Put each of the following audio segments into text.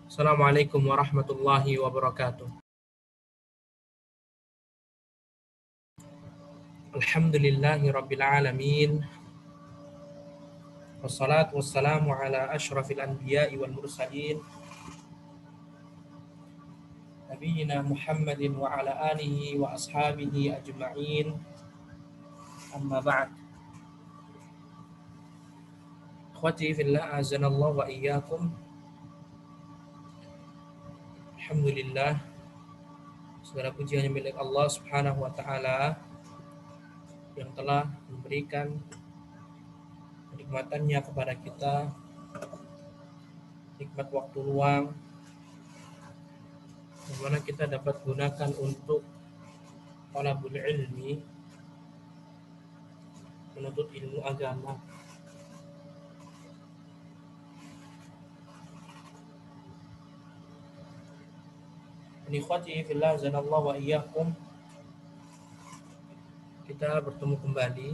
Assalamualaikum warahmatullahi wabarakatuh. Alhamdulillahi rabbil alamin. Wassalatu wassalamu ala asyrafil anbiya'i wal mursalin. Nabiyyina Muhammadin wa ala alihi wa ashabihi ajma'in. Amma ba'd. Ikhwati fillah azanallahu wa iyyakum. Alhamdulillah, segala puji hanya milik Allah Subhanahu wa taala yang telah memberikan kenikmatannya kepada kita, nikmat waktu luang yang mana kita dapat gunakan untuk talabul ilmi, menuntut ilmu agama. Ikhwati fillah zanallahu wa iyyakum. Kita bertemu kembali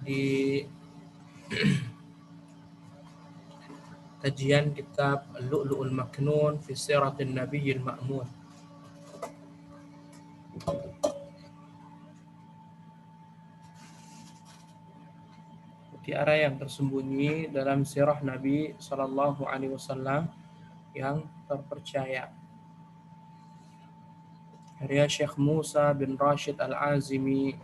di kajian kitab Al-Lu'lu'ul Maknun fi Siratin Nabiyyil Ma'mun. Mutiara yang tersembunyi dalam sirah Nabi Sallallahu Alaihi Wasallam yang terpercaya. Karya Syekh Musa bin Rashid Al-Azimi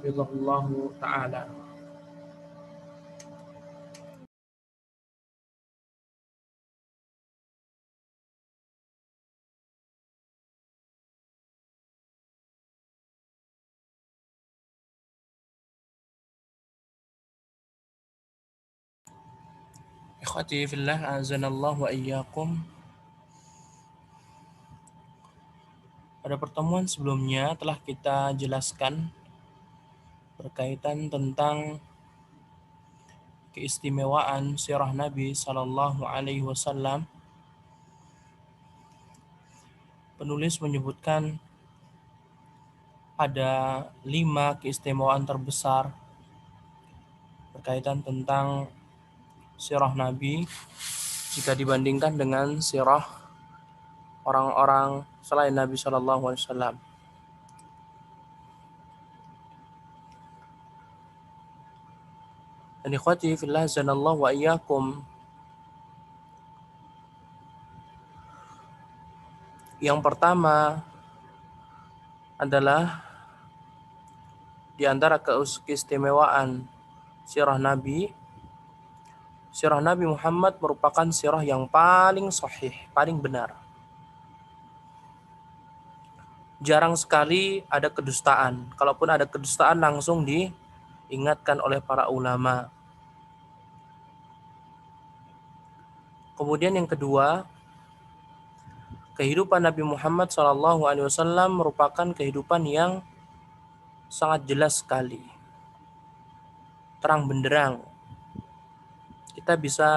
Ridhullahu Ta'ala. Ikhwati fillah azanallahu wa iyyakum. Pada pertemuan sebelumnya telah kita jelaskan berkaitan tentang keistimewaan sirah Nabi Sallallahu Alaihi Wasallam. Penulis menyebutkan ada 5 keistimewaan terbesar berkaitan tentang sirah Nabi jika dibandingkan dengan sirah orang-orang selain Nabi Sallallahu Alaihi Wasallam. Dan ikhwati fillah zanallahu wa iyyakum, yang pertama adalah di antara keistimewaan sirah Nabi Muhammad merupakan sirah yang paling sahih, paling benar. Jarang sekali ada kedustaan. Kalaupun ada kedustaan langsung diingatkan oleh para ulama. Kemudian yang kedua, kehidupan Nabi Muhammad SAW merupakan kehidupan yang sangat jelas sekali, terang benderang. Kita bisa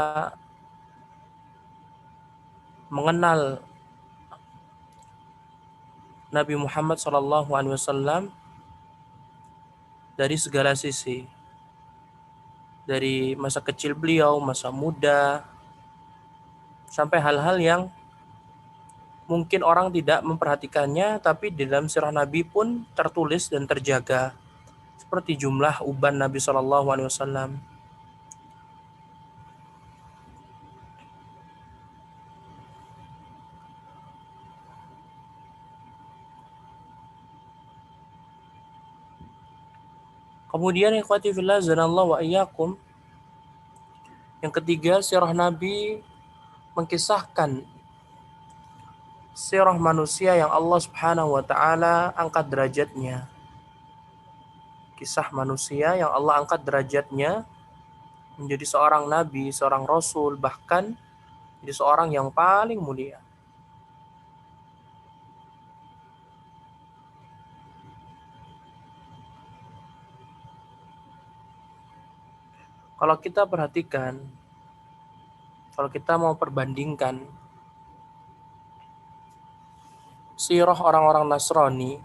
mengenal Nabi Muhammad SAW dari segala sisi, dari masa kecil beliau, masa muda, sampai hal-hal yang mungkin orang tidak memperhatikannya, tapi di dalam sirah Nabi pun tertulis dan terjaga, seperti jumlah uban Nabi SAW. Kemudian ikhwati fillah zanallahu wa iyyakum, yang ketiga, sirah Nabi mengkisahkan sirah manusia yang Allah Subhanahu wa taala angkat derajatnya. Kisah manusia yang Allah angkat derajatnya menjadi seorang nabi, seorang rasul, bahkan menjadi seorang yang paling mulia. Kalau kita perhatikan, kalau kita mau perbandingkan sirah orang-orang Nasrani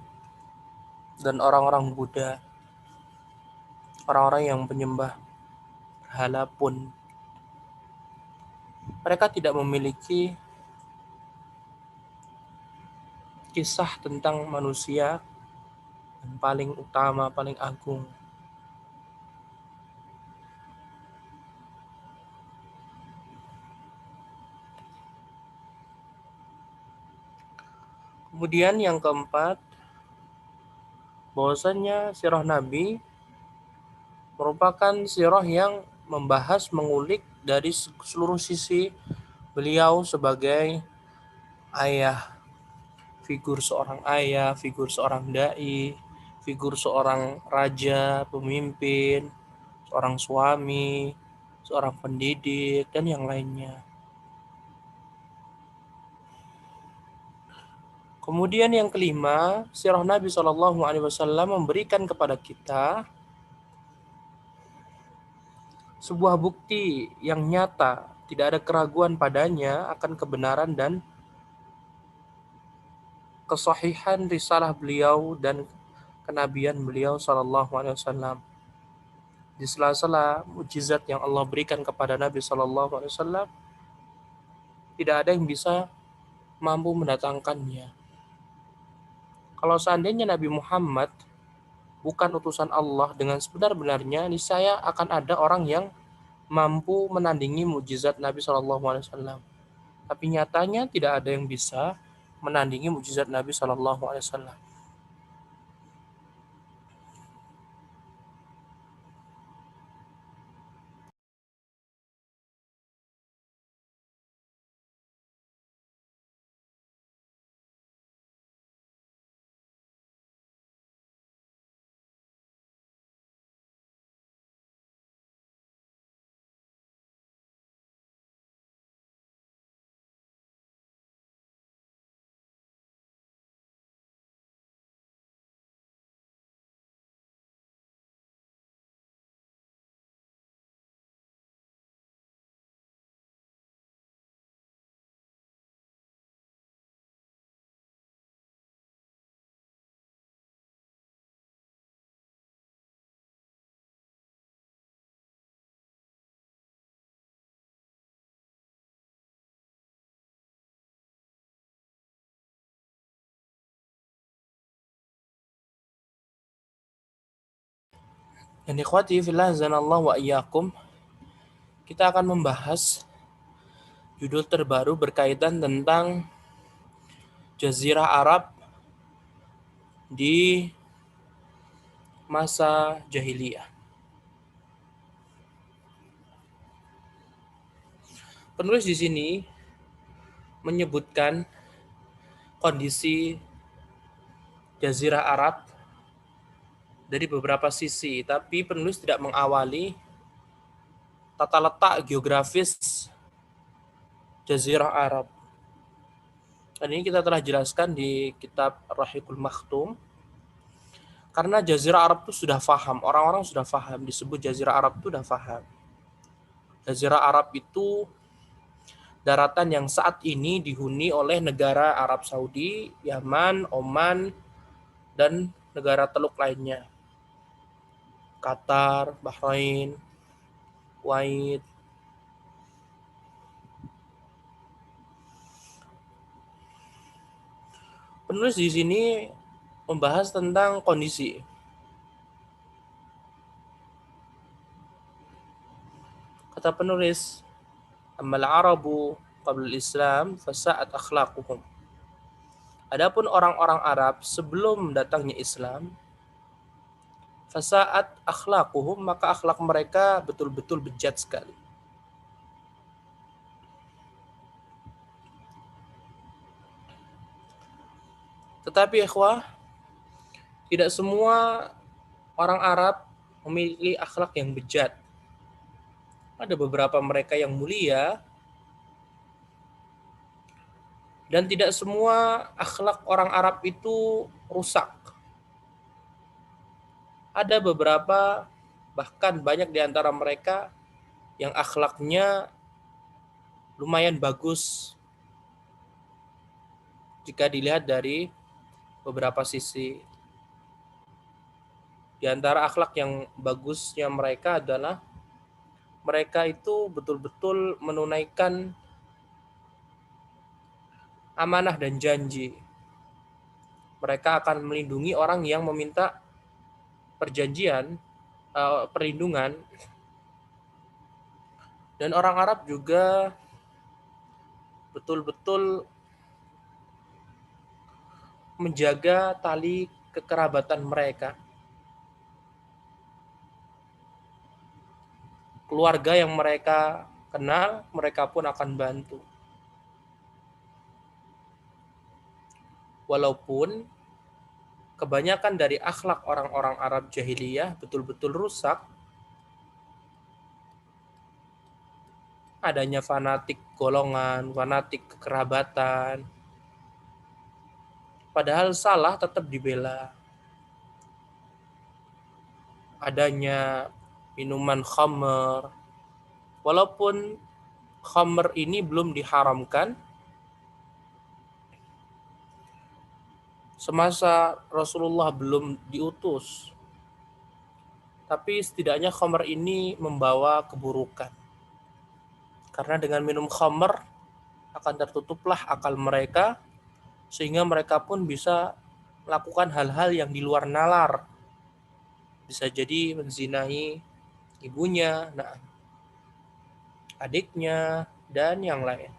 dan orang-orang Buddha, orang-orang yang penyembah berhala pun, Mereka tidak memiliki kisah tentang manusia yang paling utama, paling agung. Kemudian yang keempat, bahwasannya sirah Nabi merupakan sirah yang membahas, mengulik dari seluruh sisi beliau sebagai ayah, figur seorang dai, figur seorang raja, pemimpin, seorang suami, seorang pendidik, dan yang lainnya. Kemudian yang kelima, sirah Nabi SAW memberikan kepada kita sebuah bukti yang nyata, tidak ada keraguan padanya akan kebenaran dan kesahihan risalah beliau dan kenabian beliau SAW. Di sela-sela mukjizat yang Allah berikan kepada Nabi SAW, tidak ada yang bisa mampu mendatangkannya. Kalau seandainya Nabi Muhammad bukan utusan Allah dengan sebenar-benarnya, niscaya akan ada orang yang mampu menandingi mukjizat Nabi SAW. Tapi nyatanya tidak ada yang bisa menandingi mukjizat Nabi SAW. Dan ikhwati fillah zanallahu wa iyyakum, kita akan membahas judul terbaru berkaitan tentang Jazirah Arab di masa jahiliyah. Penulis di sini menyebutkan kondisi Jazirah Arab dari beberapa sisi, tapi penulis tidak mengawali tata letak geografis Jazirah Arab. Dan ini kita telah jelaskan di kitab Ar-Rahiqul Makhtum. Karena Jazirah Arab itu sudah faham, orang-orang sudah faham, disebut Jazirah Arab itu sudah faham. Jazirah Arab itu daratan yang saat ini dihuni oleh negara Arab Saudi, Yaman, Oman, dan negara Teluk lainnya. Qatar, Bahrain, Kuwait. Penulis di sini membahas tentang kondisi. Kata penulis, "Ammal Arabu qabla al-Islam fasa'at akhlaquhum." Adapun orang-orang Arab sebelum datangnya Islam, fasa'at akhlaquhum, maka akhlak mereka betul-betul bejat sekali. Tetapi ikhwah, tidak semua orang Arab memiliki akhlak yang bejat. Ada beberapa mereka yang mulia, dan tidak semua akhlak orang Arab itu rusak. Ada beberapa, bahkan banyak di antara mereka yang akhlaknya lumayan bagus jika dilihat dari beberapa sisi. Di antara akhlak yang bagusnya mereka adalah mereka itu betul-betul menunaikan amanah dan janji. Mereka akan melindungi orang yang meminta perjanjian, perlindungan. Dan orang Arab juga betul-betul menjaga tali kekerabatan mereka. Keluarga yang mereka kenal, mereka pun akan bantu. Walaupun kebanyakan dari akhlak orang-orang Arab jahiliyah betul-betul rusak, adanya fanatik golongan, fanatik kekerabatan, padahal salah tetap dibela. Adanya minuman khamr, walaupun khamr ini belum diharamkan, semasa Rasulullah belum diutus, tapi setidaknya khamr ini membawa keburukan. Karena dengan minum khamr akan tertutuplah akal mereka, sehingga mereka pun bisa melakukan hal-hal yang di luar nalar. Bisa jadi menzinahi ibunya, adiknya, dan yang lain.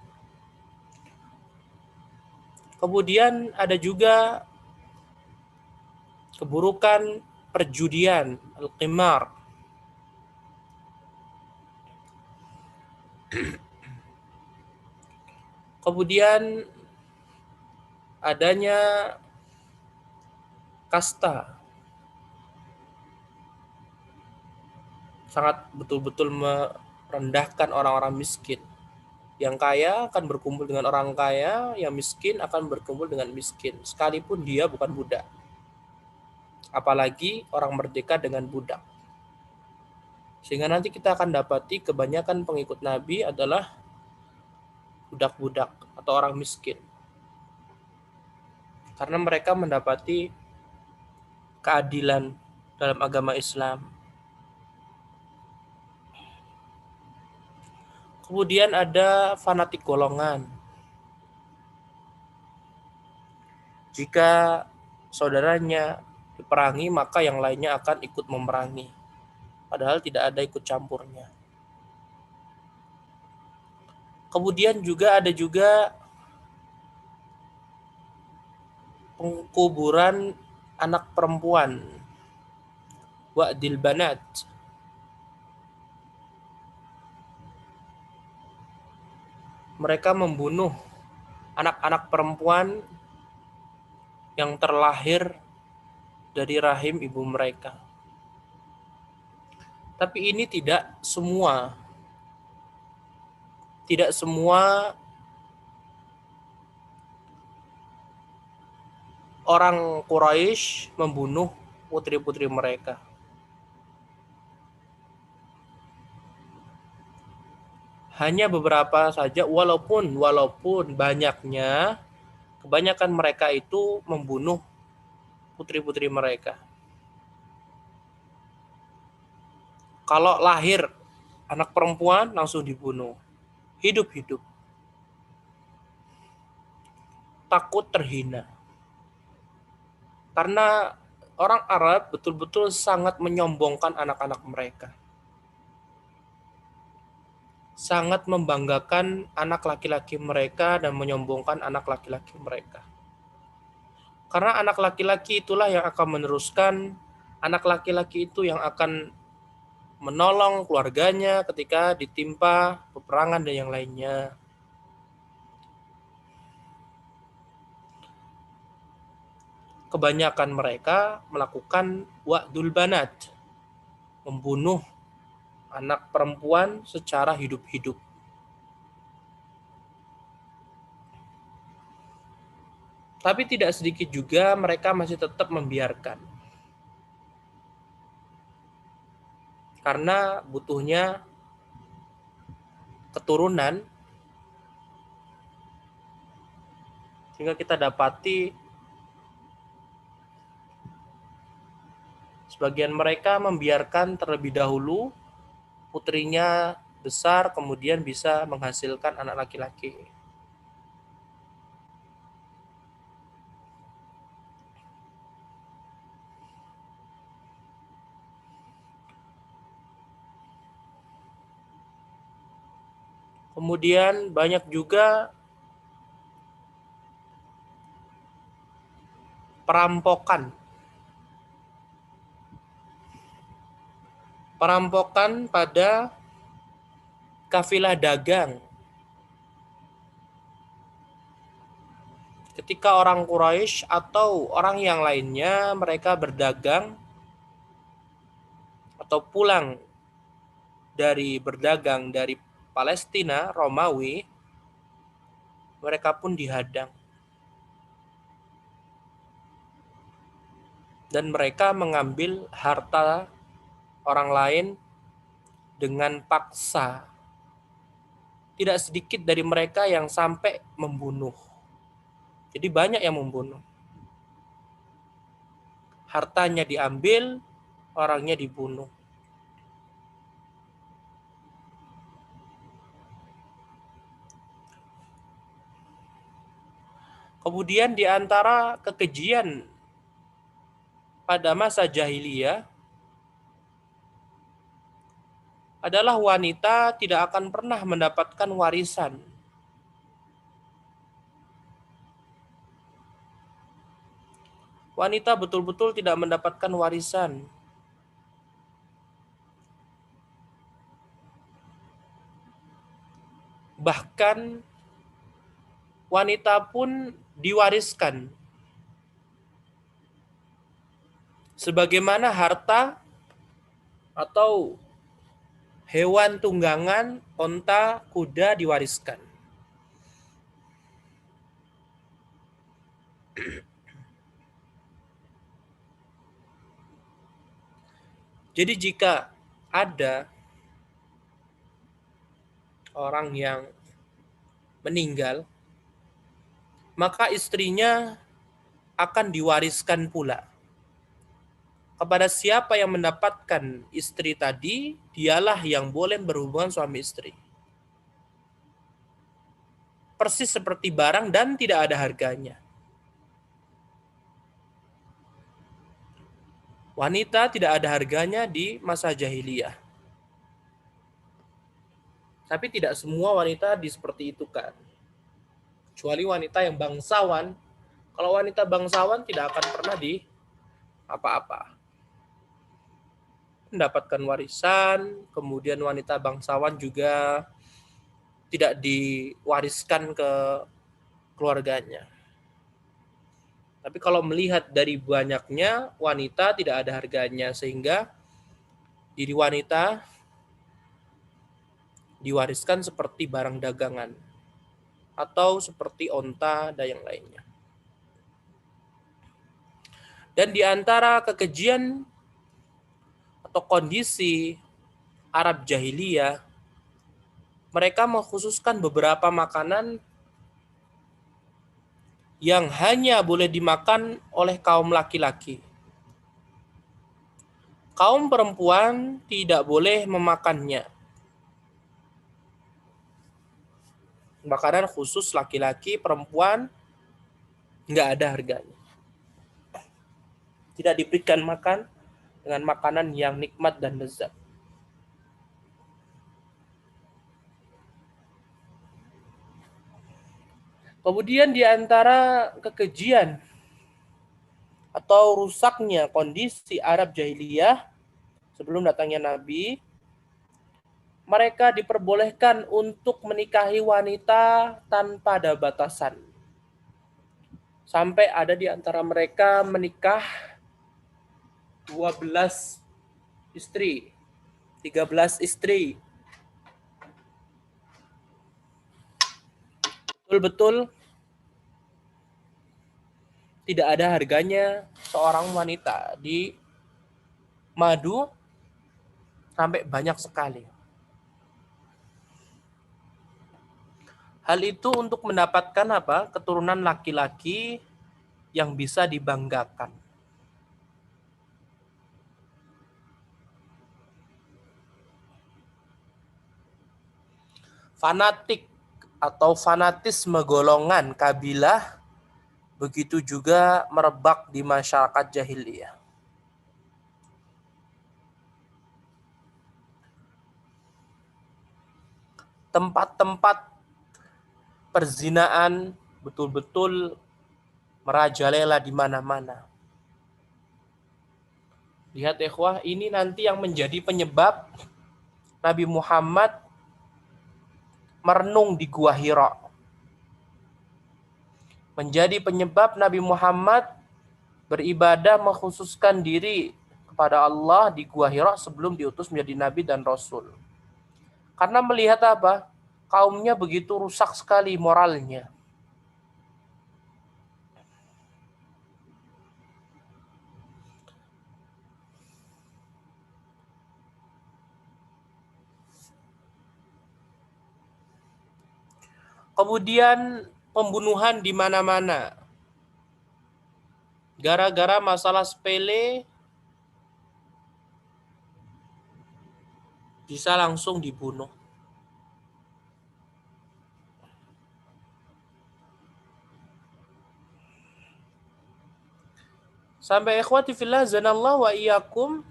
Kemudian ada juga keburukan perjudian, al-qimar. Kemudian adanya kasta, sangat betul-betul merendahkan orang-orang miskin. Yang kaya akan berkumpul dengan orang kaya, yang miskin akan berkumpul dengan miskin, sekalipun dia bukan budak. Apalagi orang merdeka dengan budak. Sehingga nanti kita akan dapati kebanyakan pengikut Nabi adalah budak-budak atau orang miskin. Karena mereka mendapati keadilan dalam agama Islam. Kemudian ada fanatik golongan. Jika saudaranya diperangi, maka yang lainnya akan ikut memerangi. Padahal tidak ada ikut campurnya. Kemudian juga ada pengkuburan anak perempuan, wa'dil banat. Mereka membunuh anak-anak perempuan yang terlahir dari rahim ibu mereka. Tapi ini tidak semua orang Quraisy membunuh putri-putri mereka. Hanya beberapa saja, walaupun banyaknya, kebanyakan mereka itu membunuh putri-putri mereka. Kalau lahir anak perempuan langsung dibunuh, hidup-hidup. Takut terhina. Karena orang Arab betul-betul sangat menyombongkan anak-anak mereka. Sangat membanggakan anak laki-laki mereka dan menyombongkan anak laki-laki mereka. Karena anak laki-laki itulah yang akan meneruskan, anak laki-laki itu yang akan menolong keluarganya ketika ditimpa peperangan dan yang lainnya. Kebanyakan mereka melakukan wa'dul banat, membunuh anak perempuan secara hidup-hidup. Tapi tidak sedikit juga mereka masih tetap membiarkan. Karena butuhnya keturunan, sehingga kita dapati sebagian mereka membiarkan terlebih dahulu putrinya besar kemudian bisa menghasilkan anak laki-laki. Kemudian banyak juga perampokan. Perampokan pada kafilah dagang. Ketika orang Quraisy atau orang yang lainnya mereka berdagang atau pulang dari berdagang dari Palestina, Romawi, mereka pun dihadang. Dan mereka mengambil harta orang lain dengan paksa. Tidak sedikit dari mereka yang sampai membunuh. Jadi banyak yang membunuh. Hartanya diambil, orangnya dibunuh. Kemudian di antara kekejian pada masa jahiliyah adalah wanita tidak akan pernah mendapatkan warisan. Wanita betul-betul tidak mendapatkan warisan. Bahkan wanita pun diwariskan. Sebagaimana harta atau hewan tunggangan, onta, kuda diwariskan. Jadi jika ada orang yang meninggal, maka istrinya akan diwariskan pula. Kepada siapa yang mendapatkan istri tadi, dialah yang boleh berhubungan suami istri. Persis seperti barang dan tidak ada harganya. Wanita tidak ada harganya di masa jahiliyah. Tapi tidak semua wanita seperti itu kan. Kecuali wanita yang bangsawan. Kalau wanita bangsawan tidak akan pernah di apa-apa. Mendapatkan warisan, kemudian wanita bangsawan juga tidak diwariskan ke keluarganya. Tapi kalau melihat dari banyaknya wanita tidak ada harganya sehingga diri wanita diwariskan seperti barang dagangan atau seperti onta dan yang lainnya. Dan di antara kekejian atau kondisi Arab jahiliyah, mereka mengkhususkan beberapa makanan yang hanya boleh dimakan oleh kaum laki-laki. Kaum perempuan tidak boleh memakannya. Makanan khusus laki-laki, perempuan nggak ada harganya. Tidak diberikan makan dengan makanan yang nikmat dan lezat. Kemudian di antara kekejian atau rusaknya kondisi Arab jahiliyah sebelum datangnya Nabi, mereka diperbolehkan untuk menikahi wanita tanpa ada batasan. Sampai ada di antara mereka menikah 12 istri, 13 istri. Betul-betul tidak ada harganya seorang wanita di madu sampai banyak sekali. Hal itu untuk mendapatkan apa? Keturunan laki-laki yang bisa dibanggakan. fanatik atau fanatisme golongan kabilah begitu juga merebak di masyarakat jahiliyah. Tempat-tempat perzinaan betul-betul merajalela di mana-mana. Lihat ikhwah, ini nanti yang menjadi penyebab Nabi Muhammad merenung di Gua Hira. Menjadi penyebab Nabi Muhammad beribadah mengkhususkan diri kepada Allah di Gua Hira sebelum diutus menjadi Nabi dan Rasul. Karena melihat apa? Kaumnya begitu rusak sekali moralnya. Kemudian pembunuhan di mana-mana. Gara-gara masalah sepele bisa langsung dibunuh. Sampai ikhwati fillah zanallahu wa iyyakum,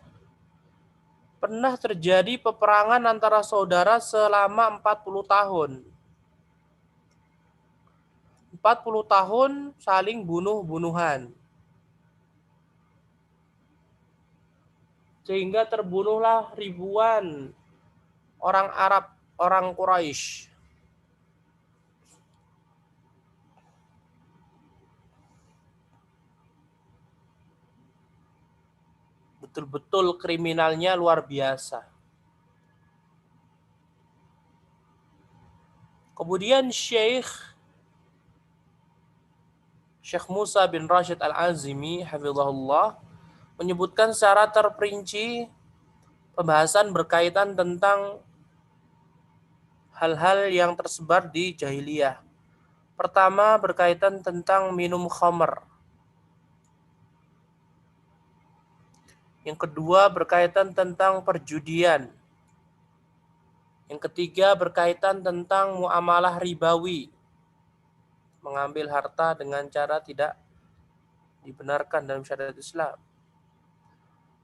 pernah terjadi peperangan antara saudara selama 40 tahun. 40 tahun saling bunuh-bunuhan. Sehingga terbunuhlah ribuan orang Arab, orang Quraisy. Betul-betul kriminalnya luar biasa. Kemudian Syekh Musa bin Rashid Al-Azimi hafizahullah menyebutkan secara terperinci pembahasan berkaitan tentang hal-hal yang tersebar di jahiliyah. Pertama berkaitan tentang minum khamr. Yang kedua berkaitan tentang perjudian. Yang ketiga berkaitan tentang muamalah ribawi. Mengambil harta dengan cara tidak dibenarkan dalam syariat Islam.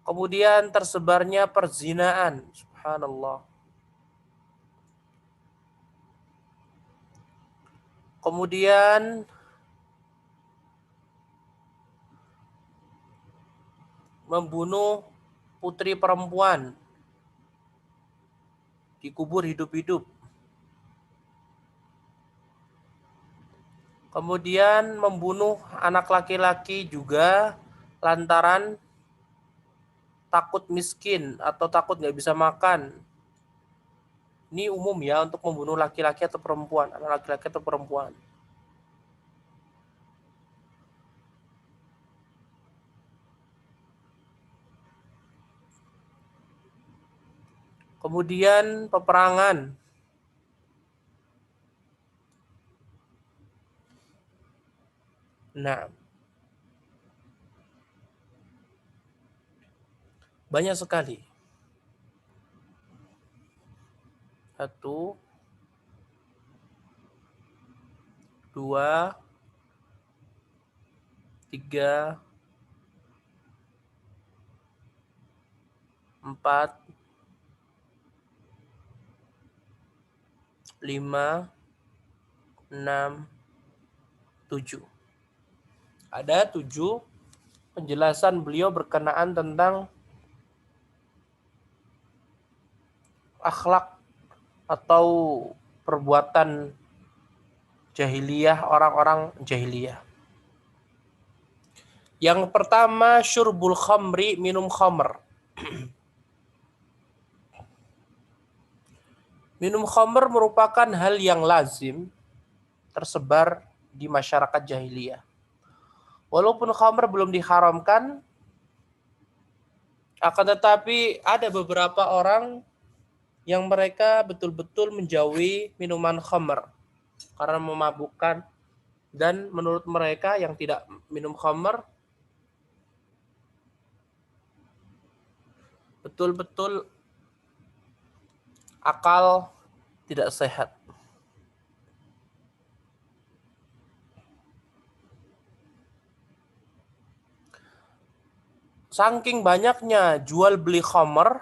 Kemudian tersebarnya perzinaan. Subhanallah. Kemudian membunuh putri perempuan, dikubur hidup-hidup. Kemudian membunuh anak laki-laki juga lantaran takut miskin atau takut nggak bisa makan. Ini umum ya untuk membunuh laki-laki atau perempuan, anak laki-laki atau perempuan. Kemudian peperangan. Nah, banyak sekali. 1, 2, 3, 4, 5, 6, 7. Ada 7 penjelasan beliau berkenaan tentang akhlak atau perbuatan jahiliyah, orang-orang jahiliyah. Yang pertama, syurbul khamri, minum khamr. Minum khamr merupakan hal yang lazim tersebar di masyarakat jahiliyah. Walaupun khamr belum diharamkan, akan tetapi ada beberapa orang yang mereka betul-betul menjauhi minuman khamr karena memabukkan, dan menurut mereka yang tidak minum khamr betul-betul akal tidak sehat. saking banyaknya jual beli khamr,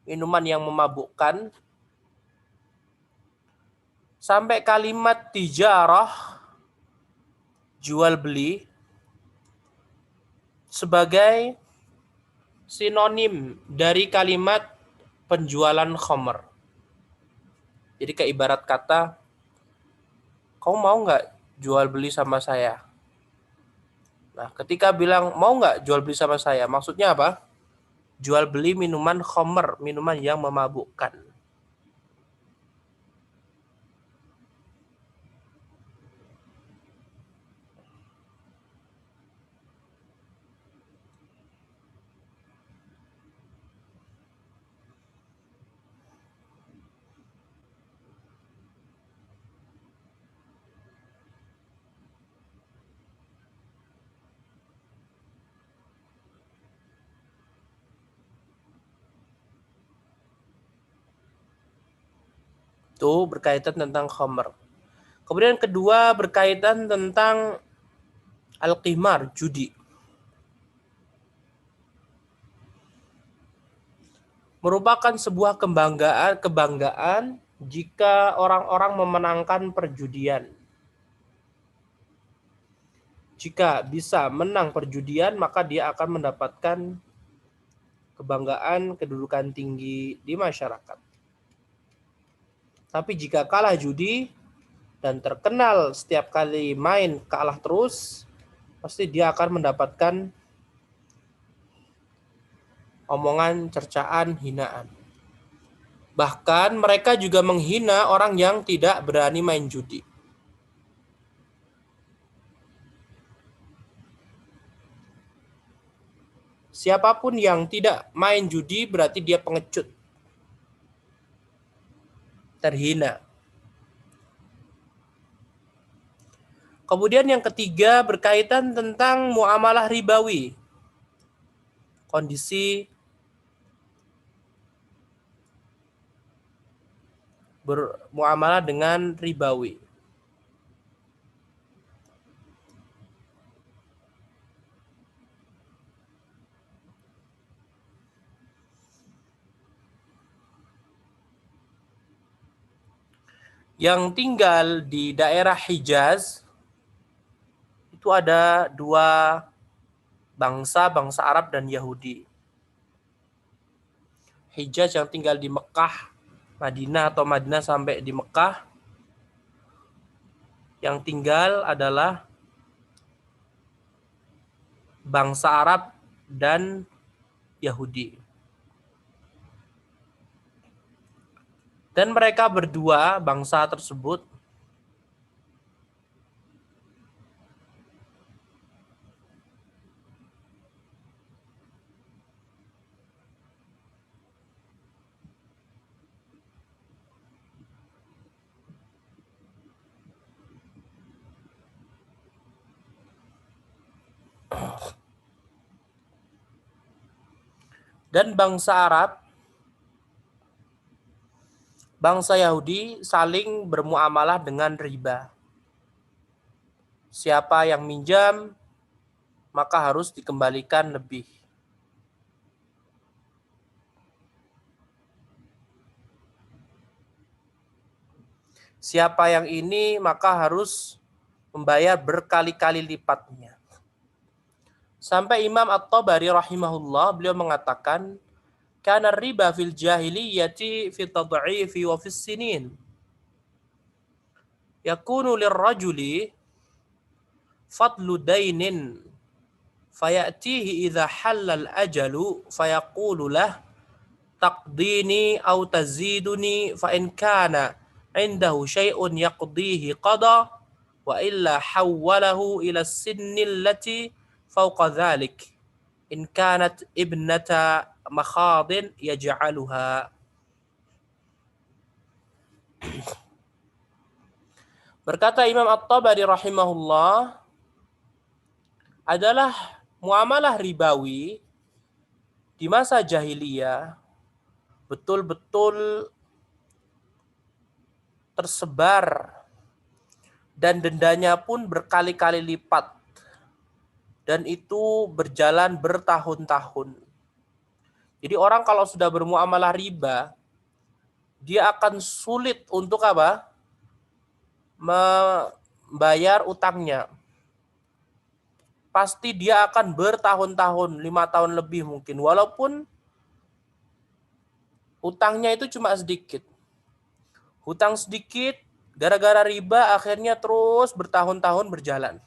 minuman yang memabukkan, sampai kalimat tijarah, jual beli, sebagai sinonim dari kalimat penjualan khamr. Jadi kayak ibarat kata, kamu mau nggak jual beli sama saya? Nah, ketika bilang mau nggak jual beli sama saya, maksudnya apa? Jual beli minuman khamr, minuman yang memabukkan. Itu berkaitan tentang khamr. Kemudian kedua berkaitan tentang al-qimar, judi. Merupakan sebuah kebanggaan jika orang-orang memenangkan perjudian. Jika bisa menang perjudian, maka dia akan mendapatkan kebanggaan, kedudukan tinggi di masyarakat. Tapi jika kalah judi dan terkenal setiap kali main kalah terus, pasti dia akan mendapatkan omongan, cercaan, hinaan. Bahkan mereka juga menghina orang yang tidak berani main judi. Siapapun yang tidak main judi berarti dia pengecut, terhina. Kemudian yang ketiga berkaitan tentang muamalah ribawi. Kondisi bermuamalah dengan ribawi. Yang tinggal di daerah Hijaz itu ada dua bangsa Arab dan Yahudi. Hijaz yang tinggal di Mekah, Madinah atau Madinah sampai di Mekah, yang tinggal adalah bangsa Arab dan Yahudi. Dan mereka berdua, bangsa tersebut, dan bangsa Arab, bangsa Yahudi saling bermuamalah dengan riba. Siapa yang minjam, maka harus dikembalikan lebih. Siapa yang ini, maka harus membayar berkali-kali lipatnya. Sampai Imam At-Tabari rahimahullah, beliau mengatakan, kana riba fil jahiliyati fi tad'ifi wa fis sinin. Yakunu lirrajuli fadlu dainin fayatihi idza halal ajalu fayaqulu lah taqdini aw taziduni fa in kana indahu syai'un yaqdihi qada wa illa hawwalahu ila sinni allati fawqa dhalik in kanat ibnata makhadin yaj'aluha. Berkata Imam At-Tabari rahimahullah, adalah muamalah ribawi di masa jahiliyah betul-betul tersebar dan dendanya pun berkali-kali lipat. dan itu berjalan bertahun-tahun. Jadi orang kalau sudah bermuamalah riba, dia akan sulit untuk apa? Membayar utangnya. Pasti dia akan bertahun-tahun, 5 tahun lebih mungkin. Walaupun utangnya itu cuma sedikit. Hutang sedikit, gara-gara riba akhirnya terus bertahun-tahun berjalan.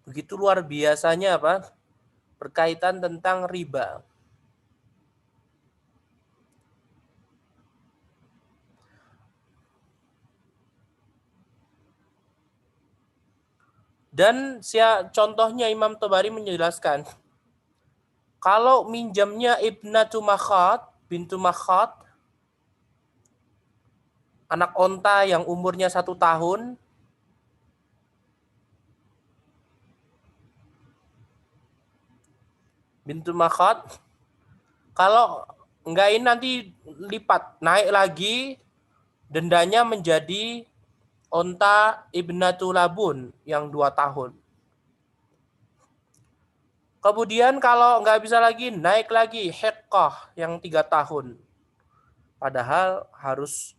Begitu luar biasanya apa? Berkaitan tentang riba. Dan contohnya Imam Tabari menjelaskan, kalau minjamnya Ibnatu Makhad, bintu Makhad, anak onta yang umurnya 1 tahun, bintu Makhad, kalau enggak ini nanti lipat, naik lagi, dendanya menjadi onta Ibnatu Labun yang 2 tahun. Kemudian kalau nggak bisa lagi, naik lagi Hiqqah yang 3 tahun. Padahal harus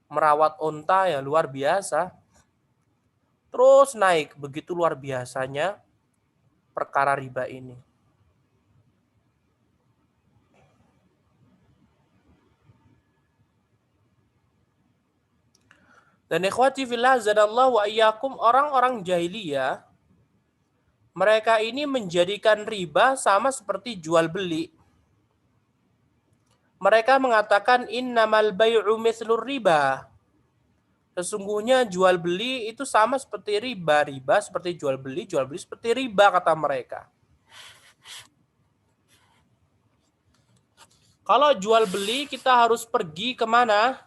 merawat onta ya luar biasa. Terus naik, begitu luar biasanya perkara riba ini. Dan ikhwati fillah zadallahu wa iyyakum, orang-orang jahiliyah, mereka ini menjadikan riba sama seperti jual beli. Mereka mengatakan innamal bai'u mithlur riba. Sesungguhnya jual beli itu sama seperti riba. Riba seperti jual beli seperti riba, kata mereka. Kalau jual beli kita harus pergi kemana?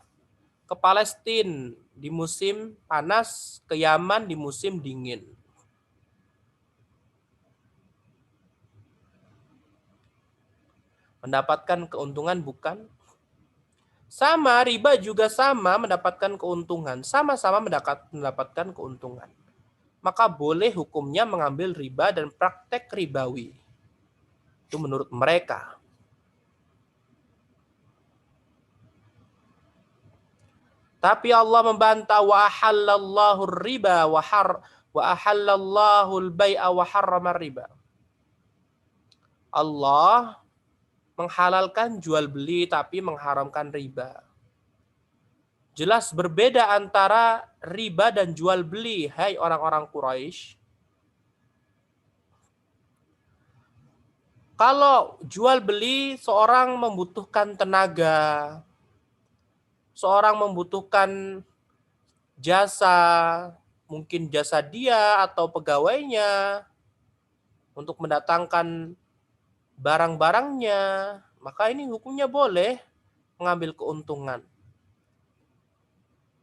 Ke Palestina di musim panas, ke Yaman di musim dingin. Mendapatkan keuntungan bukan? Sama, riba juga sama mendapatkan keuntungan. Sama-sama mendapatkan keuntungan. Maka boleh hukumnya mengambil riba dan praktek ribawi. Itu menurut mereka. Tapi Allah membantah, wa ahallallahu riba wa ahallallahu al-bai'a wa harrama riba. Allah menghalalkan jual beli tapi mengharamkan riba. Jelas berbeda antara riba dan jual beli, hai orang-orang Quraisy. Kalau jual beli, seorang membutuhkan tenaga, seorang membutuhkan jasa, mungkin jasa dia atau pegawainya untuk mendatangkan barang-barangnya, maka ini hukumnya boleh mengambil keuntungan.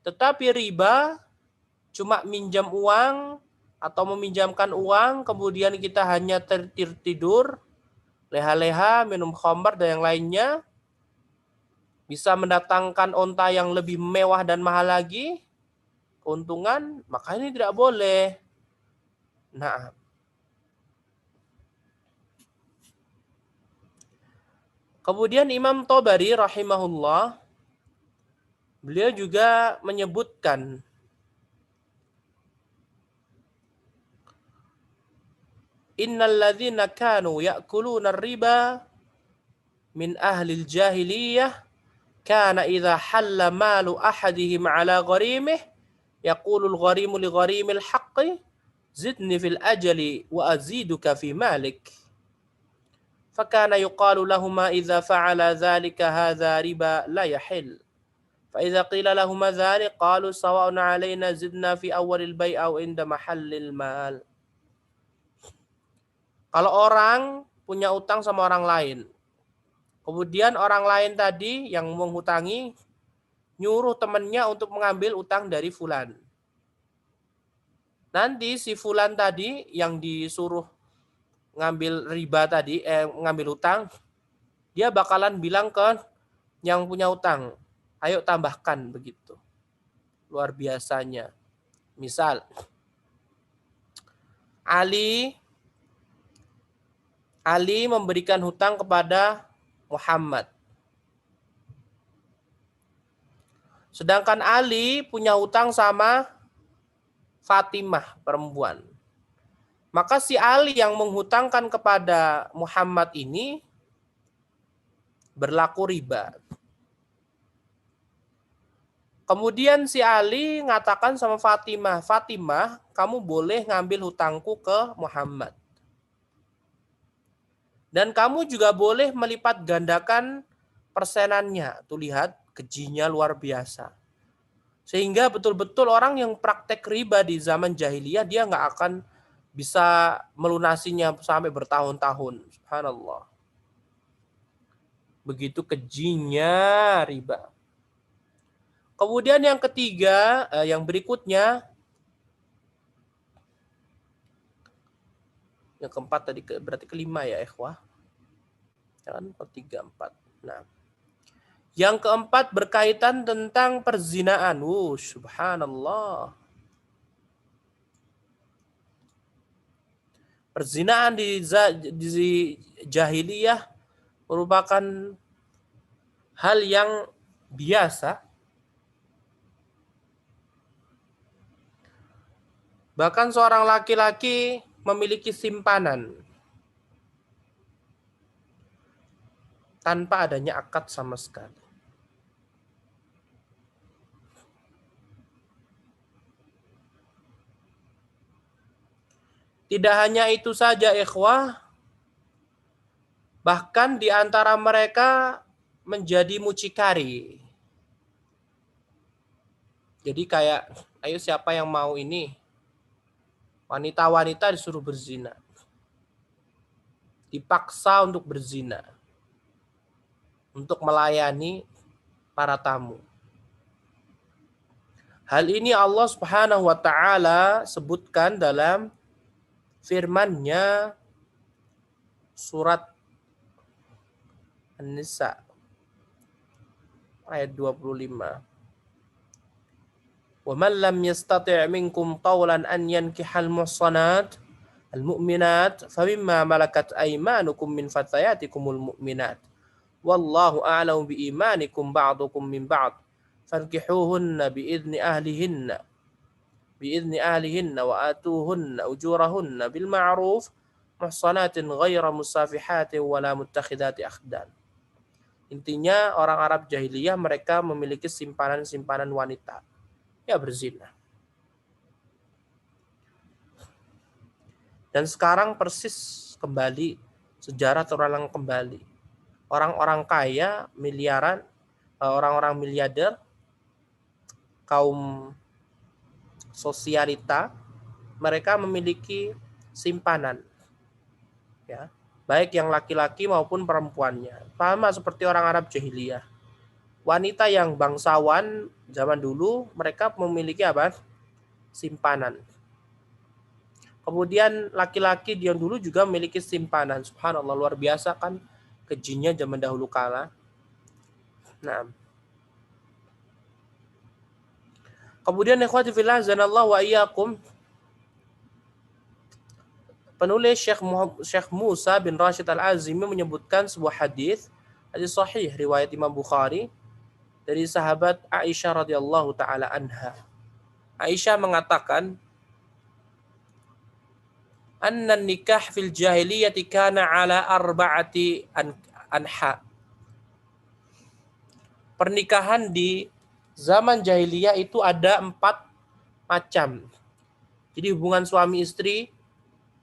Tetapi riba cuma minjam uang atau meminjamkan uang, kemudian kita hanya tertidur, leha-leha, minum khamar dan yang lainnya, bisa mendatangkan onta yang lebih mewah dan mahal lagi, keuntungan, maka ini tidak boleh. Nah, kemudian Imam Tabari rahimahullah, beliau juga menyebutkan innal ladzina kanu ya'kuluna riba min ahlil jahiliyah kana idza halla malu ahadihim ala gharimih yaqulu al-gharimu li gharimil haqqi zidni fil ajali wa aziduka fi malik. Fakana yuqalu lahuma idza fa'ala dzalika hadza riba la yahil. Fa idza qila lahuma dzalik qalu sawa'un 'alaina zidna fi awwalil bai' aw inda mahallil mal. Kalau orang punya utang sama orang lain, kemudian orang lain tadi yang menghutangi nyuruh temannya untuk mengambil utang dari fulan. Nanti si fulan tadi yang disuruh ngambil riba tadi, ngambil utang, dia bakalan bilang ke yang punya utang, ayo tambahkan begitu. luar biasanya. Misal, Ali memberikan hutang kepada Muhammad. Sedangkan Ali punya hutang sama Fatimah, perempuan. Maka si Ali yang menghutangkan kepada Muhammad ini berlaku riba. Kemudian si Ali ngatakan sama Fatimah, Fatimah, kamu boleh ngambil hutangku ke Muhammad. Dan kamu juga boleh melipat gandakan persenannya. Tuh lihat, kejinya luar biasa. Sehingga betul-betul orang yang praktek riba di zaman jahiliyah, dia nggak akan bisa melunasinya sampai bertahun-tahun. Subhanallah. Begitu kejinya riba. Kemudian yang ketiga, yang berikutnya, yang keempat tadi berarti kelima ya ikhwah. Kan 3, 4. Nah, yang keempat berkaitan tentang perzinaan. Subhanallah. Perzinaan di jahiliyah merupakan hal yang biasa. Bahkan seorang laki-laki memiliki simpanan tanpa adanya akad sama sekali. Tidak hanya itu saja ikhwah, bahkan di antara mereka menjadi mucikari. Jadi kayak, ayo siapa yang mau ini? Wanita-wanita disuruh berzina. Dipaksa untuk berzina. Untuk melayani para tamu. Hal ini Allah Subhanahu wa taala sebutkan dalam firman-Nya surat An-Nisa ayat 25. وَمَنْ لَمْ يَسْتَطِعْ مِنْكُمْ طَوْلًا أَنْ يَنْكِحَ الْمُحْصَنَاتِ الْمُؤْمِنَاتِ فَمِمَّا مَلَكَتْ أَيْمَانُكُمْ مِنْ فَتَيَاتِكُمُ الْمُؤْمِنَاتِ وَاللَّهُ أَعْلَمُ بِإِيمَانِكُمْ بَعْضُكُمْ مِنْ بَعْضٍ فَانْكِحُوهُنَّ بِإِذْنِ أَهْلِهِنَّ وَآتُوهُنَّ أُجُورَهُنَّ بِالْمَعْرُوفِ مُحْصَنَاتٍ غَيْرَ مُسَافِحَاتٍ وَلَا مُتَّخِذَاتِ أَخْدَانٍ. Intinya orang Arab jahiliyah mereka memiliki simpanan-simpanan wanita. Ya berzina. Dan sekarang persis kembali, sejarah terulang kembali. Orang-orang kaya, miliaran, orang-orang miliarder, kaum sosialita, mereka memiliki simpanan. Ya, baik yang laki-laki maupun perempuannya. Sama seperti orang Arab jahiliyah. Wanita yang bangsawan zaman dulu, mereka memiliki apa? Simpanan. Kemudian laki-laki yang dulu juga memiliki simpanan. Subhanallah, luar biasa kan kejinya zaman dahulu kala. Nah. Kemudian ikhwati fillah zanallahu wa iyyakum, penulis Syekh Musa bin Rashid Al-Azimi menyebutkan sebuah hadis sahih riwayat Imam Bukhari dari sahabat Aisyah radhiyallahu taala anha. Aisyah mengatakan, anna nikah fil jahiliyati kana ala arba'ati anha. Pernikahan di zaman jahiliyah itu ada 4 macam. Jadi hubungan suami istri,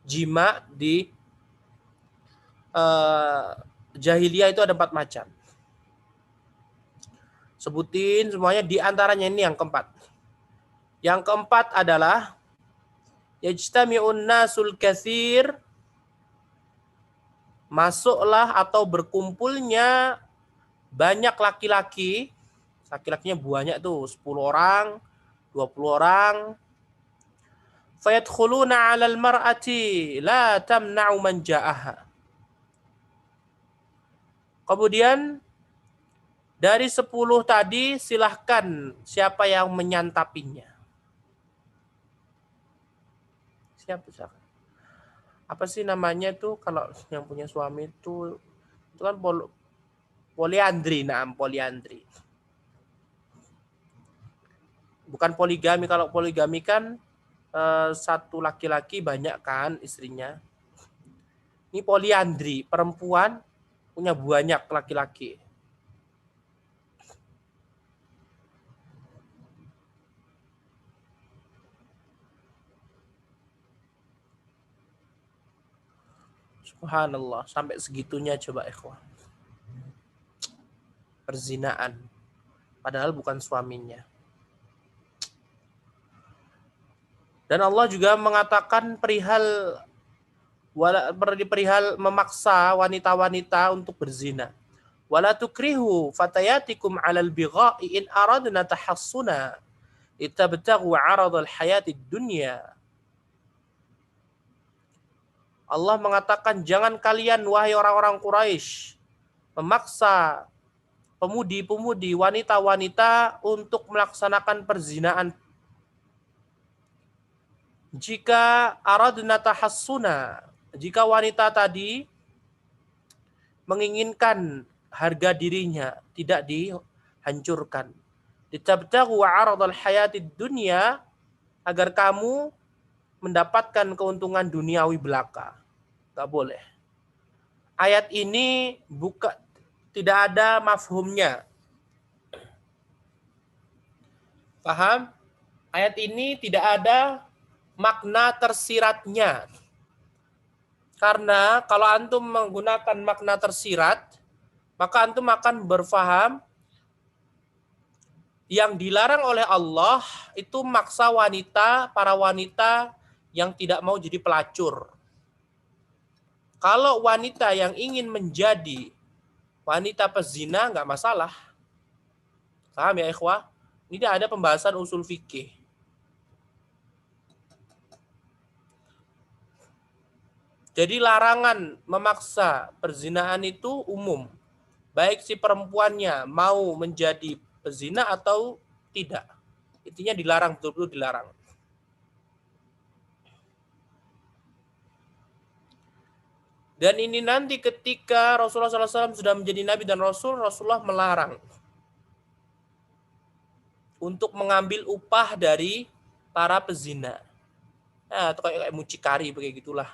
jima di jahiliyah itu ada 4 macam. Sebutin semuanya, di antaranya ini yang keempat. Yang keempat adalah yajtami'un nasul katsir, masuklah atau berkumpulnya banyak laki-laki, laki-lakinya banyak tuh, 10 orang, 20 orang. Fayadkhuluna 'alal mar'ati la tamna'u man ja'aha. Kemudian Dari 10 tadi silahkan siapa yang menyantapinya. Siapa? Apa sih namanya tuh kalau yang punya suami itu kan poliandri, poliandri. Bukan poligami. Kalau poligami kan satu laki-laki banyak kan istrinya. Ini poliandri, perempuan punya banyak laki-laki. Subhanallah, sampai segitunya coba ikhwah. Perzinaan, padahal bukan suaminya. Dan Allah juga mengatakan perihal memaksa wanita-wanita untuk berzina. Wala tukrihu fatayatikum 'alal bigha'i in aradna tahassuna litabtaghu 'aradal hayatid dunya. Allah mengatakan jangan kalian wahai orang-orang Quraisy memaksa pemudi-pemudi, wanita-wanita untuk melaksanakan perzinaan. Jika aradna tahassuna, jika wanita tadi menginginkan harga dirinya tidak dihancurkan. Ditabtaghu 'aradal hayatid dunya, agar kamu mendapatkan keuntungan duniawi belaka. Enggak boleh. Ayat ini tidak ada mafhumnya. Paham? Ayat ini tidak ada makna tersiratnya. Karena kalau antum menggunakan makna tersirat, maka antum akan berfaham yang dilarang oleh Allah itu maksa para wanita yang tidak mau jadi pelacur. Kalau wanita yang ingin menjadi wanita pezina nggak masalah. Paham ya ikhwah? Ini ada pembahasan usul fikih. Jadi larangan memaksa perzinaan itu umum. Baik si perempuannya mau menjadi pezina atau tidak. Intinya dilarang, betul-betul dilarang. Dan ini nanti ketika Rasulullah SAW sudah menjadi Nabi dan Rasul, Rasulullah melarang untuk mengambil upah dari para pezina. Nah, atau kayak mucikari, begitu gitulah.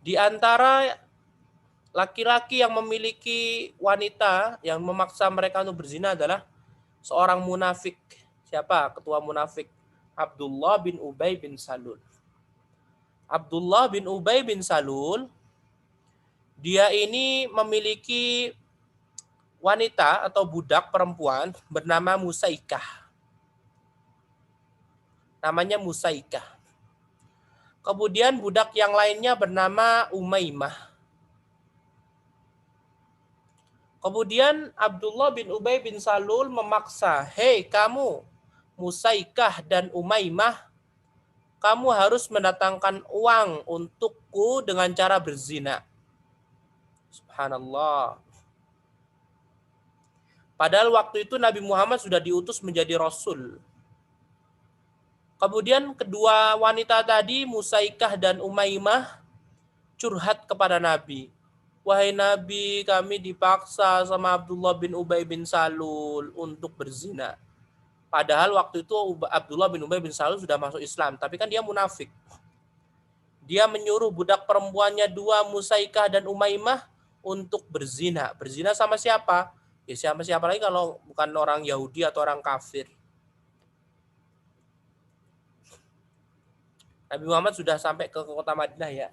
Di antara laki-laki yang memiliki wanita yang memaksa mereka untuk berzina adalah seorang munafik. Siapa? Ketua munafik. Abdullah bin Ubay bin Salul. Abdullah bin Ubay bin Salul, dia ini memiliki wanita atau budak perempuan bernama Musaikah. Namanya Musaikah. Kemudian budak yang lainnya bernama Umaymah. Kemudian Abdullah bin Ubay bin Salul memaksa, hei kamu Musaikah dan Umaymah, kamu harus mendatangkan uang untukku dengan cara berzina. Subhanallah. Padahal waktu itu Nabi Muhammad sudah diutus menjadi Rasul. Kemudian kedua wanita tadi, Musaikah dan Umaymah, curhat kepada Nabi. Wahai Nabi, kami dipaksa sama Abdullah bin Ubay bin Salul untuk berzina. Padahal waktu itu Abdullah bin Ubay bin Salul sudah masuk Islam, tapi kan dia munafik. Dia menyuruh budak perempuannya dua, Musaikah dan Umaymah, untuk berzina. Berzina sama siapa? Ya siapa lagi kalau bukan orang Yahudi atau orang kafir. Nabi Muhammad sudah sampai ke kota Madinah ya.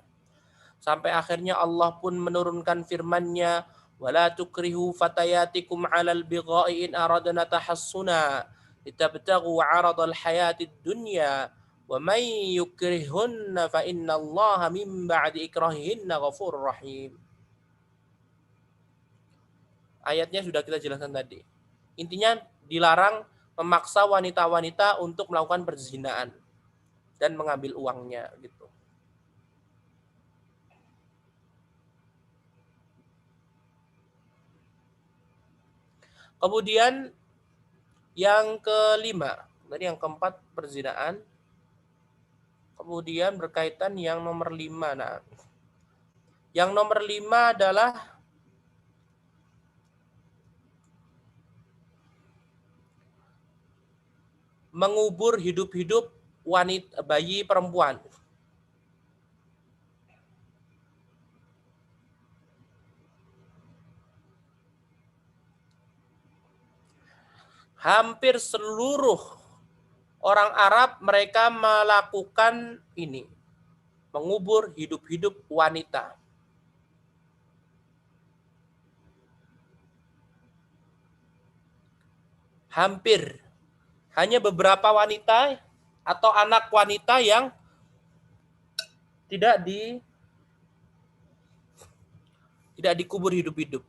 Sampai akhirnya Allah pun menurunkan firman-Nya, wala tukrihu fatayatikum 'alal bigha'i in aradna tahassuna litabtaghu 'aradal hayatid dunya wa may yukrihunna fa innallaha min ba'di ikrahihinna ghafurur rahim. Ayatnya sudah kita jelaskan tadi. Intinya dilarang memaksa wanita-wanita untuk melakukan perzinaan. dan mengambil uangnya gitu. Kemudian yang kelima, tadi yang keempat perzinaan. Kemudian berkaitan yang nomor 5. Nah, yang nomor 5 adalah mengubur hidup-hidup wanita bayi perempuan. Hampir seluruh orang Arab mereka melakukan ini, mengubur hidup-hidup wanita. Hampir hanya beberapa wanita atau anak wanita yang tidak dikubur hidup-hidup.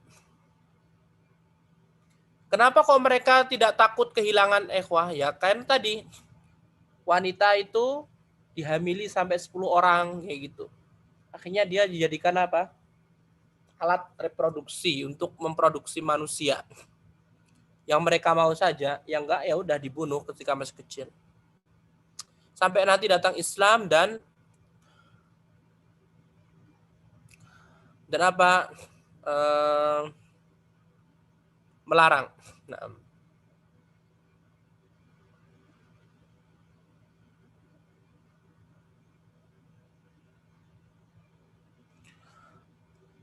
Kenapa kok mereka tidak takut kehilangan ikhwah? Ya kan tadi wanita itu dihamili sampai 10 orang kayak gitu. Akhirnya dia dijadikan apa? Alat reproduksi untuk memproduksi manusia. Yang mereka mau saja, yang enggak ya udah dibunuh ketika masih kecil. Sampai nanti datang Islam dan apa? Melarang. Nah,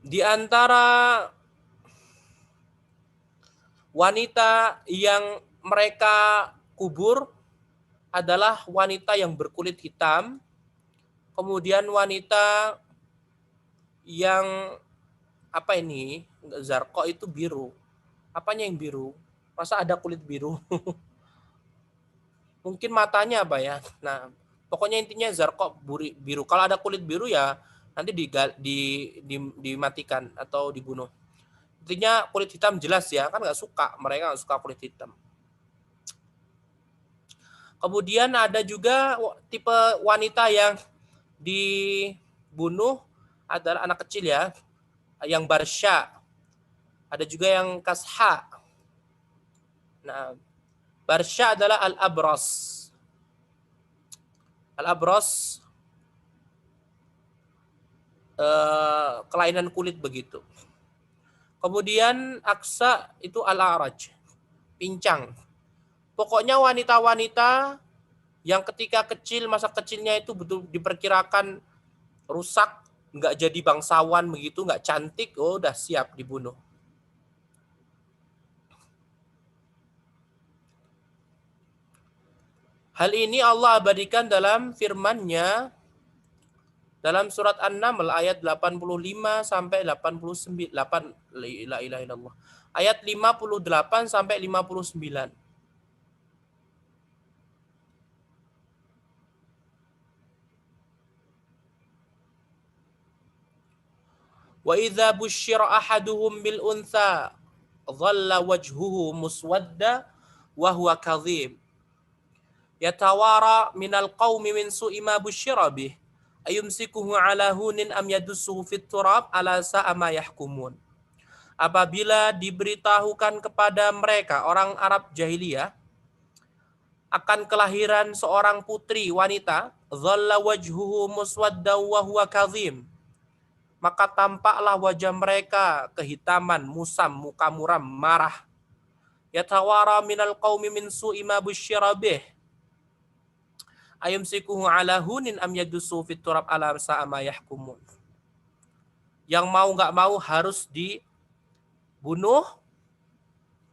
di antara wanita yang mereka kubur adalah wanita yang berkulit hitam, kemudian wanita yang apa ini? Zarqa itu biru. Apanya yang biru? Masa ada kulit biru? Mungkin matanya apa ya? Nah, pokoknya intinya zarqa biru. Kalau ada kulit biru ya nanti dimatikan atau dibunuh. Intinya kulit hitam jelas ya, kan nggak suka, mereka nggak suka kulit hitam. Kemudian ada juga tipe wanita yang dibunuh adalah anak kecil ya, yang barsya. Ada juga yang kasha. Nah, barsya adalah al-abras. Al-abras kelainan kulit begitu. Kemudian aksa itu al-araj, pincang. Pokoknya wanita-wanita yang ketika kecil, masa kecilnya itu betul diperkirakan rusak, nggak jadi bangsawan begitu, nggak cantik, oh udah siap dibunuh. Hal ini Allah abadikan dalam firman-Nya dalam surat An-Naml ayat 85 sampai 89. La ilaha illallah. Ayat 58 sampai 59. Wa idza busyira ahaduhum bil untha dhalla wajhuhu muswadda wa huwa kadhib yatawara minal qaumi min su'i ma busyira bih ayumsikuhu ala hunin am yadussuhu fit turab ala sa'a ma yahkumun. Apabila diberitahukan kepada mereka orang Arab jahiliyah akan kelahiran seorang putri wanita, dhalla wajhuhu muswadda wa huwa kadhim, maka tampaklah wajah mereka kehitaman, musam, muka muram, marah. Yatawara minal qaumi min su'i ma busyira bih ayumsikuhu ala hunin am yadussu fit turab ala sa'a ma yahkumun. Yang mau nggak mau harus dibunuh.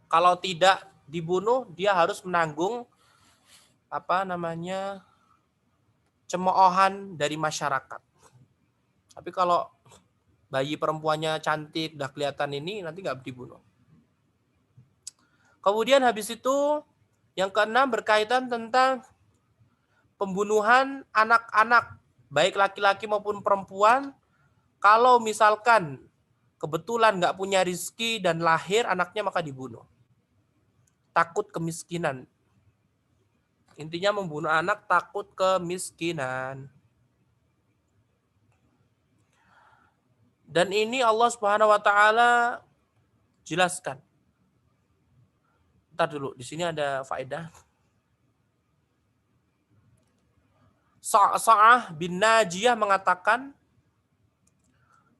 Kalau tidak dibunuh, dia harus menanggung cemoohan dari masyarakat. Tapi kalau bayi perempuannya cantik, udah kelihatan ini, nanti nggak dibunuh. Kemudian habis itu, yang keenam berkaitan tentang pembunuhan anak-anak, baik laki-laki maupun perempuan, kalau misalkan kebetulan nggak punya rizki dan lahir anaknya maka dibunuh. Takut kemiskinan. Intinya membunuh anak takut kemiskinan. Dan ini Allah Subhanahu wa taala jelaskan. Ntar dulu, di sini ada faedah. Sa'ah bin Najiyah mengatakan,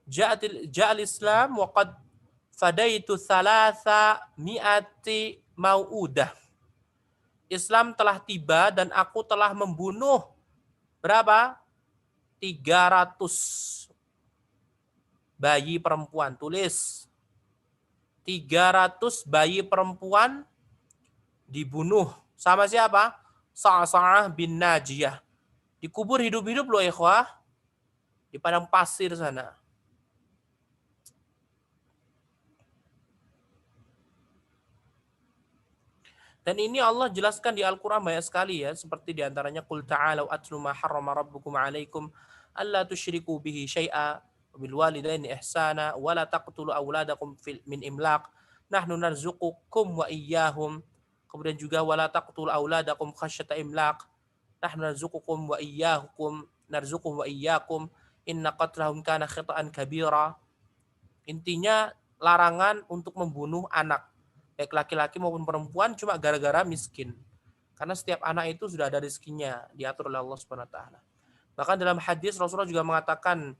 Ja'al Islam wa qad fadaitu thalatha mi'ati mau'udah. Islam telah tiba dan aku telah membunuh berapa? 300 bayi perempuan. Tulis. 300 bayi perempuan dibunuh. Sama siapa? Sa'sa'ah bin Najiyah. Dikubur hidup-hidup loh ikhwah. Di padang pasir sana. Dan ini Allah jelaskan di Al-Quran banyak sekali ya. Seperti diantaranya, Qul ta'alau atlu ma harrama rabbukum alaikum alla tusyriku bihi syai'a bil walidaini ihsana wa la taqtulu auladakum min imlaq nahnu narzuqukum wa iyyahum. Kemudian juga wa la taqtulu auladakum khasyata imlaq nahnu narzuqukum wa iyyahukum narzuquhum wa iyyakum inna qatlahum kana khita'an kabira. Intinya larangan untuk membunuh anak, baik laki-laki maupun perempuan, cuma gara-gara miskin. Karena setiap anak itu sudah ada rezekinya, diatur oleh Allah Subhanahu wa taala. Bahkan dalam hadis Rasulullah juga mengatakan,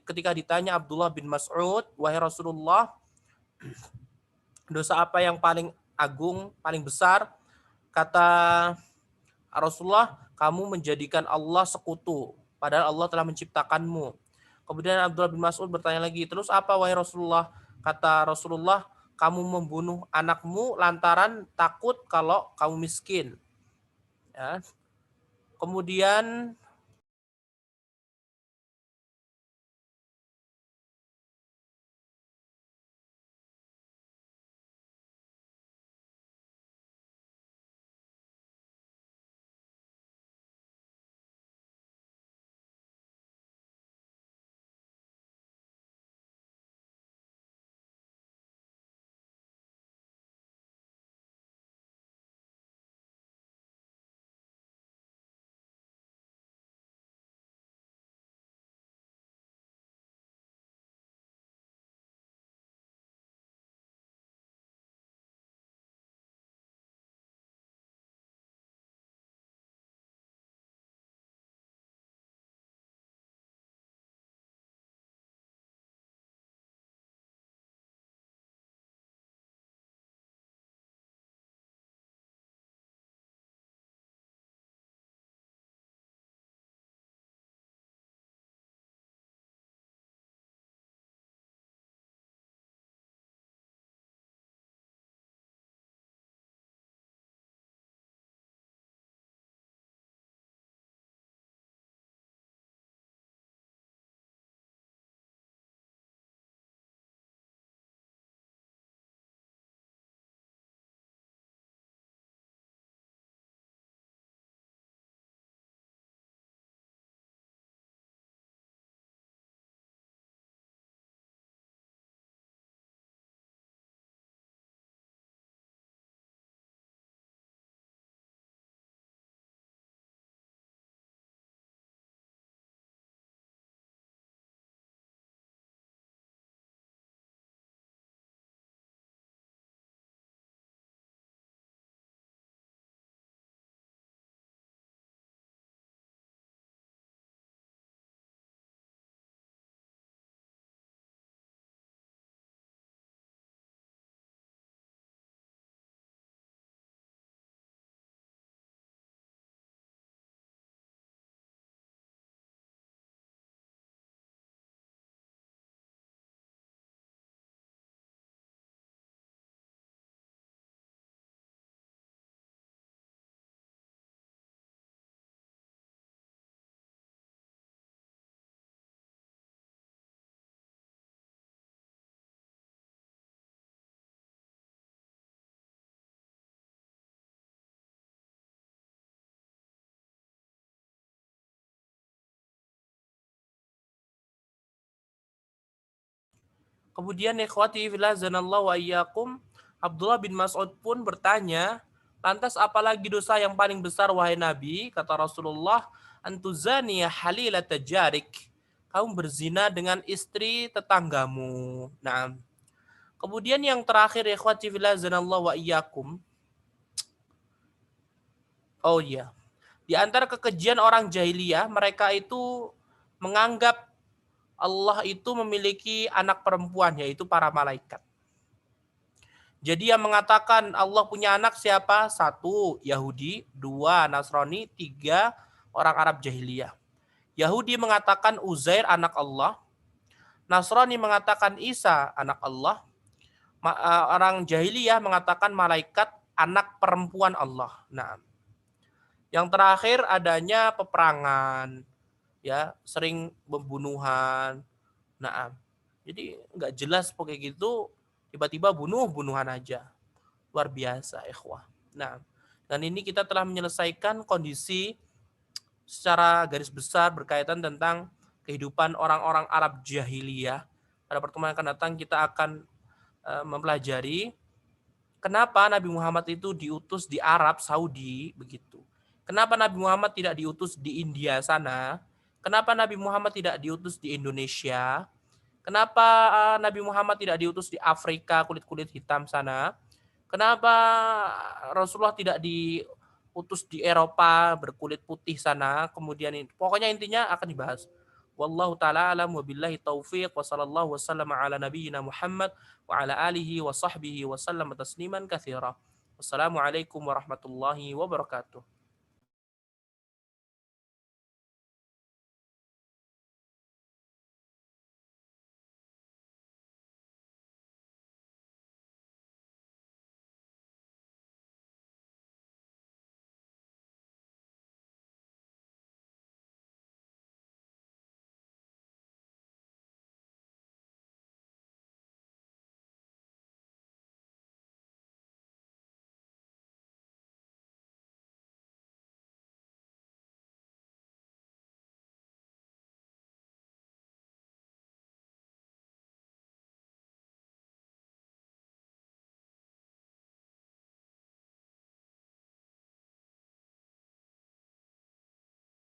ketika ditanya Abdullah bin Mas'ud, wahai Rasulullah, dosa apa yang paling agung, paling besar? Kata Rasulullah, kamu menjadikan Allah sekutu, padahal Allah telah menciptakanmu. Kemudian Abdullah bin Mas'ud bertanya lagi, terus apa wahai Rasulullah? Kata Rasulullah, kamu membunuh anakmu lantaran takut kalau kamu miskin. Ya. Kemudian ikhwati fillah zanallahu wa iyyakum, Abdullah bin Mas'ud pun bertanya, Lantas apalagi dosa yang paling besar wahai Nabi? Kata Rasulullah, antuzaniya halilata jarik. Kamu berzina dengan istri tetanggamu. Nah, kemudian yang terakhir ikhwati fillah zanallahu wa iyyakum. Oh iya, di antara kekejian orang jahiliyah, mereka itu menganggap Allah itu memiliki anak perempuan, yaitu para malaikat. Jadi yang mengatakan Allah punya anak siapa? Satu, Yahudi. Dua, Nasrani. Tiga, orang Arab jahiliyah. Yahudi mengatakan Uzair anak Allah. Nasrani mengatakan Isa anak Allah. Orang jahiliyah mengatakan malaikat anak perempuan Allah. Nah, yang terakhir adanya peperangan, ya, sering pembunuhan. Nah, jadi nggak jelas pokoknya gitu, tiba-tiba bunuhan aja. Luar biasa, ikhwah. Nah, dan ini kita telah menyelesaikan kondisi secara garis besar berkaitan tentang kehidupan orang-orang Arab jahiliyah. Pada pertemuan yang akan datang kita akan mempelajari kenapa Nabi Muhammad itu diutus di Arab Saudi begitu. Kenapa Nabi Muhammad tidak diutus di India sana? Kenapa Nabi Muhammad tidak diutus di Indonesia? Kenapa Nabi Muhammad tidak diutus di Afrika kulit-kulit hitam sana? Kenapa Rasulullah tidak diutus di Eropa berkulit putih sana? Kemudian pokoknya intinya akan dibahas. Wallahu taala alam wa billahi taufiq wa sallallahu wasallam ala nabiyyina Muhammad wa ala alihi wa sahbihi wa sallam tasliman katsira. Wassalamualaikum warahmatullahi wabarakatuh.